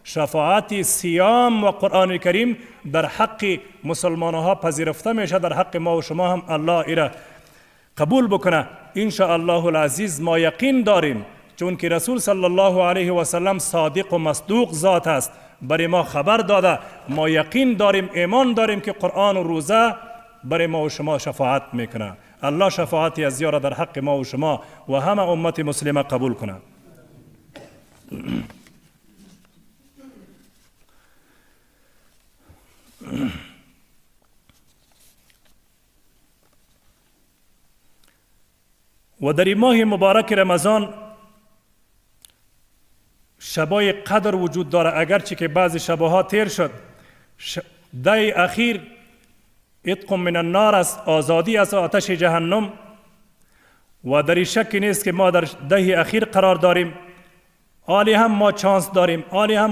شفاعت صیام و قرآن کریم در حق مسلمان ها پذیرفته میشه، در حق ما و شما هم الله ایره قبول بکنه ان شاء الله العزیز. ما یقین داریم چون که رسول صلی الله علیه و سلم صادق و مصدوق ذات است، برای ما خبر داده. ما یقین داریم، ایمان داریم که قرآن و روزه برای ما و شما شفاعت میکنه. الله شفاعتی از یارا در حق ما و شما و همه امت مسلمه قبول کنه. و در این ماه مبارک رمضان شبای قدر وجود داره، اگرچه که بعضی شبها تیر شد. ده اخیر عتق من النار است، آزادی از آتش جهنم، و در این شک نیست که ما در ده اخیر قرار داریم. آلی هم ما چانس داریم، آلی هم